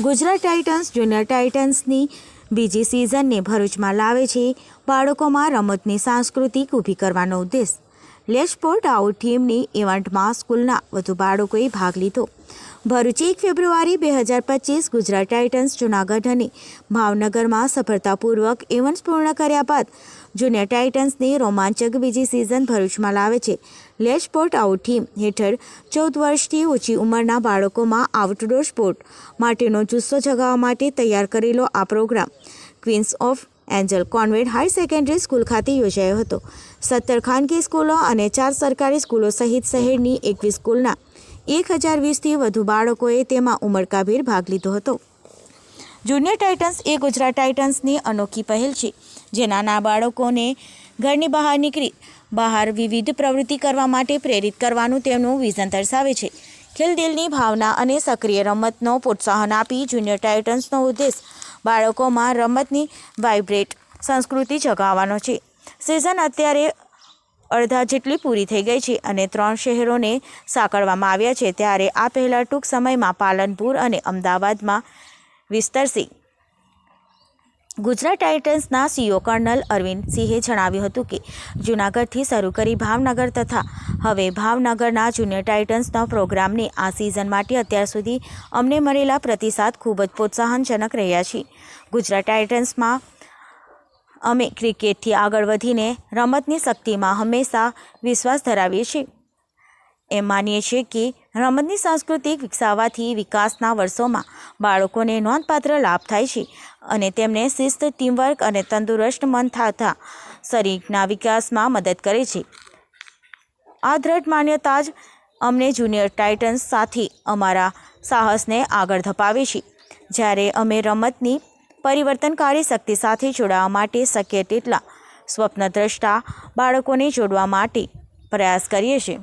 Gujarat Titans junior ટાઇટન્સની બીજી સિઝનને ભરૂચમાં લાવે છે બાળકોમાં રમતની સાંસ્કૃતિક ઊભી કરવાનો ઉદ્દેશ। લેસ સ્પોર્ટ આઉટ ટીમની ઇવેન્ટમાં સ્કૂલના વધુ બાળકોએ ભાગ લીધો। ભરૂચ 1 ફેબ્રુઆરી 2025 ગુજરાત ટાઇટન્સ જૂનાગઢ અને ભાવનગરમાં સફળતાપૂર્વક ઇવેન્ટ્સ પૂર્ણ કર્યા બાદ જુનિયર ટાઇટન્સની રોમાંચક બીજી સિઝન ભરૂચમાં લાવે છે। લેસ સ્પોર્ટ આઉટ ટીમ હેઠળ 14 વર્ષથી ઓછી ઉંમરના બાળકોમાં આઉટડોર સ્પોર્ટ માટેનો જુસ્સો જગાવવા માટે તૈયાર કરેલો આ programme queens of angel convent higher secondary school ખાતે યોજાયો હતો। 17 ખાનગી સ્કૂલો અને 4 સરકારી સ્કૂલો સહિત શહેરની 21 સ્કૂલના 1020થી વધુ બાળકોએ તેમાં ઉમળકાભેર ભાગ લીધો હતો। જુનિયર ટાઇટન્સ એ ગુજરાત ટાઇટન્સની અનોખી પહેલ છે, જે નાના બાળકોને ઘરની બહાર નીકળી બહાર વિવિધ પ્રવૃત્તિ કરવા માટે પ્રેરિત કરવાનું તેમનું વિઝન દર્શાવે છે। ખેલદિલની ભાવના અને સક્રિય રમતનો પ્રોત્સાહન આપી જુનિયર ટાઇટન્સનો ઉદ્દેશ બાળકોમાં રમતની વાઇબ્રેટ સંસ્કૃતિ જગાવવાનો છે। સિઝન અત્યારે અડધા જેટલી પૂરી થઈ ગઈ છે અને 3 શહેરોને સાંકળવામાં આવ્યા છે, ત્યારે આ પહેલાં ટૂંક સમયમાં પાલનપુર અને અમદાવાદમાં વિસ્તરશે। ગુજરાત ટાઇટન્સના સીઈઓ કર્નલ અરવિંદ સિંહે જણાવ્યું હતું કે જૂનાગઢથી શરૂ કરી ભાવનગર તથા હવે ભાવનગરના જુનિયર ટાઇટન્સના પ્રોગ્રામને આ સિઝન માટે અત્યાર સુધી અમને મળેલા પ્રતિસાદ ખૂબ જ પ્રોત્સાહનજનક રહ્યા છે। ગુજરાત ટાઇટન્સમાં અમે ક્રિકેટથી આગળ વધીને રમતની શક્તિમાં હંમેશા વિશ્વાસ ધરાવીએ છીએ। એમ માનીએ છીએ કે રમતની સંસ્કૃતિ વિકસાવવાથી વિકાસના વર્ષોમાં બાળકોને નોંધપાત્ર લાભ થાય છે અને તેમને શિસ્ત, ટીમવર્ક અને તંદુરસ્ત મન તથા શરીરના વિકાસમાં મદદ કરે છે। આ દ્રઢ માન્યતા જ અમને જુનિયર ટાઇટન્સ સાથે અમારા સાહસને આગળ ધપાવે છે, જ્યારે અમે રમતની પરિવર્તનકારી શક્તિ સાથે જોડાવા માટે શક્ય તેટલા સ્વપ્નદ્રષ્ટા બાળકોને જોડવા માટે પ્રયાસ કરીએ છીએ।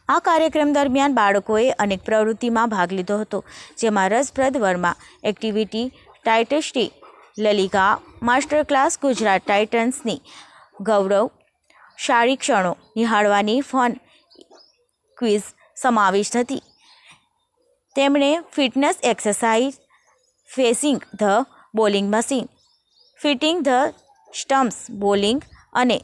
આ કાર્યક્રમ દરમિયાન બાળકોએ અનેક પ્રવૃત્તિમાં ભાગ લીધો હતો, જેમાં રસપ્રદ વર્મા એક્ટિવિટી, ટાઇટસ્ટી, લલિકા માસ્ટર ક્લાસ, ગુજરાત ટાઇટન્સની ગૌરવશાળી ક્ષણો નિહાળવાની ફન ક્વિઝ સમાવિષ્ટ હતી। તેમણે fitness exercise, facing the bowling machine, fitting the stumps, bowling અને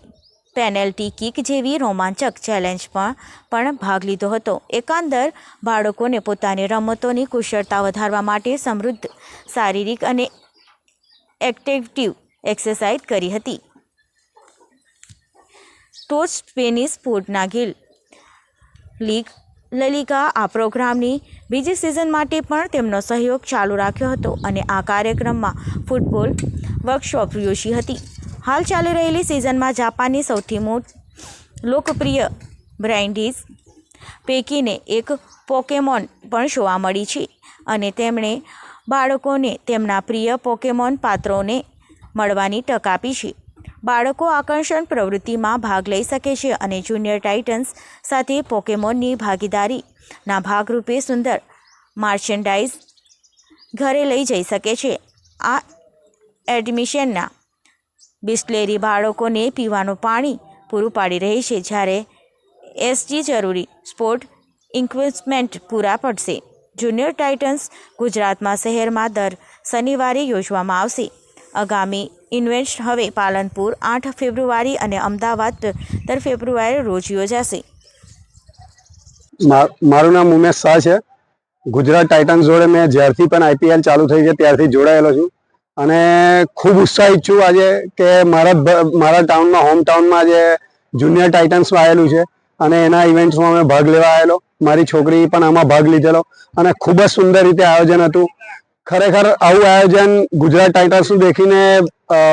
પેનલ્ટી કિક જેવી રોમાંચક ચેલેન્જમાં પણ ભાગ લીધો હતો। એકંદર બાળકોને પોતાની રમતોની કુશળતા વધારવા માટે સમૃદ્ધ શારીરિક અને એક્ટિવ એક્સરસાઇઝ કરી હતી। ટોચ સ્પેનિશ ફૂટનાગિલ લીગ લલિકા આ પ્રોગ્રામની બીજી સિઝન માટે પણ તેમનો સહયોગ ચાલુ રાખ્યો હતો અને આ કાર્યક્રમમાં ફૂટબોલ વર્કશોપ યોજી હતી। હાલ ચાલી રહેલી સિઝનમાં જાપાનની સૌથી લોકપ્રિય બ્રાન્ડીઝ પૈકીને એક પોકેમોન પણ જોવા મળી છે અને તેમણે બાળકોને તેમના પ્રિય પોકેમોન પાત્રોને મળવાની તક આપી છે। બાળકો આકર્ષણ પ્રવૃત્તિમાં ભાગ લઈ શકે છે અને જુનિયર ટાઇટન્સ સાથે પોકેમોનની ભાગીદારીના ભાગરૂપે સુંદર મર્ચેન્ડાઇઝ ઘરે લઈ જઈ શકે છે। આ એડમિશનના બિસ્લેરી બાળકોને પીવાનું પાણી પૂરું પાડી રહી છે, જ્યારે એસજી જરૂરી સ્પોર્ટ ઇક્વિપમેન્ટ પૂરા પડશે। જુનિયર ટાઇટન્સ ગુજરાતમાં શહેરમાં દર શનિવારે યોજવામાં આવશે। આગામી ઇવેન્ટ્સ હવે પાલનપુર 8 ફેબ્રુઆરી અને અમદાવાદ 15 ફેબ્રુઆરી રોજ યોજાશે। મારું નામ ઉમેશ શાહ છે। ગુજરાત ટાઇટન્સ જોડે મેં જ્યારથી પણ આઈપીએલ ચાલુ થઈ છે ત્યારથી જોડાયેલો છું અને ખૂબ ઉત્સાહિત છું આજે કે મારા ટાઉનમાં હોમ ટાઉનમાં આજે જુનિયર ટાઇટન્સમાં આવેલું છે અને એના ઇવેન્ટ્સમાં અમે ભાગ લેવા આવેલો। મારી છોકરી પણ આમાં ભાગ લીધેલો અને ખૂબ જ સુંદર રીતે આયોજન હતું। ખરેખર આવું આયોજન ગુજરાત ટાઇટન્સનું દેખીને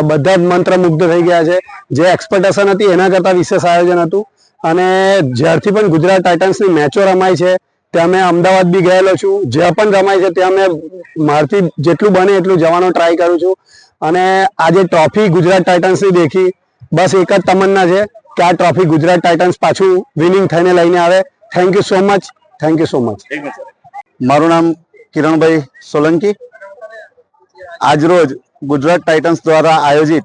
બધા જ મંત્રમુગ્ધ થઈ ગયા છે। જે એક્સપેક્ટેશન હતી એના કરતાં વિશેષ આયોજન હતું અને જ્યારથી પણ ગુજરાત ટાઇટન્સની મેચો રમાય છે ત્યાં મેં અમદાવાદ બી ગયેલો છું। જ્યાં પણ રમાય છે ત્યાં મેં મારથી જેટલું બને એટલું જવાનો ટ્રાય કરું છું અને આજે ટ્રોફી ગુજરાત ટાઇટન્સની દેખી બસ એક જ તમન્ના છે કે આ ટ્રોફી ગુજરાત ટાઇટન્સ પાછું વિનિંગ થઈને લઈને આવે। Thank you so much, thank you so much. મારું નામ કિરણભાઈ સોલંકી। આજરોજ ગુજરાત ટાઇટન્સ દ્વારા આયોજિત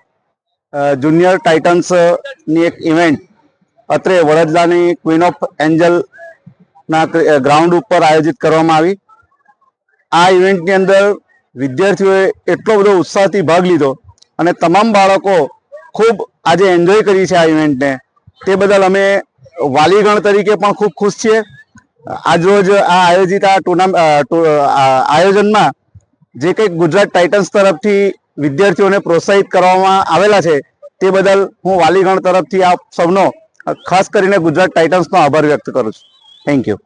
જુનિયર ટાઇટન્સની એક ઇવેન્ટ અત્રે વડોદરાની ક્વીન ઓફ એન્જલના ગ્રાઉન્ડ ઉપર આયોજિત કરવામાં આવી। આ ઇવેન્ટની અંદર વિદ્યાર્થીઓએ એટલો બધો ઉત્સાહથી ભાગ લીધો અને તમામ બાળકો ખૂબ આજે એન્જોય કરી છે આ ઇવેન્ટને. તે બદલ અમે વાલીગણ તરીકે પણ ખૂબ ખુશ છીએ. આજરોજ આ આયોજિત આયોજનમાં જે કંઈક ગુજરાત ટાઇટન્સ તરફથી વિદ્યાર્થીઓને પ્રોત્સાહિત કરવામાં આવેલા છે તે બદલ હું વાલીગણ તરફથી આપ સૌનો ખાસ કરીને ગુજરાત ટાઇટન્સનો આભાર વ્યક્ત કરું છું. Thank you.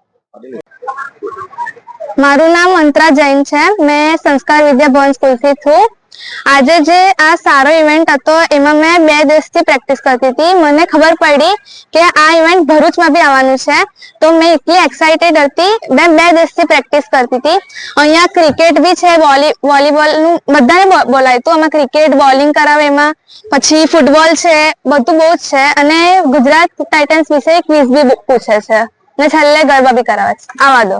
મારું નામ મંત્રા જૈન છે. મેં સંસ્કાર વિદ્યા ભવન સ્કૂલથી છું. આજે જે આ સારો ઇવેન્ટ હતો એમાં મેં 2 દિવસથી પ્રેક્ટિસ કરતી હતી. મને ખબર પડી કે આ ઇવેન્ટ ભરૂચમાં બી આવવાનું છે, તો મેં એટલી એક્સાઇટેડ હતી. મેં 2 દિવસથી પ્રેક્ટિસ કરતી હતી. અહીંયા ક્રિકેટ બી છે, વોલીબોલનું બધાને બોલાય તો આમાં ક્રિકેટ બોલિંગ કરાવે, એમાં પછી ફૂટબોલ છે, બધું બહુ જ છે. અને ગુજરાત ટાઇટન્સ વિશે ક્વિઝ બી પૂછે છે અને છેલ્લે ગરબા બી કરાવે છે. આવા દો.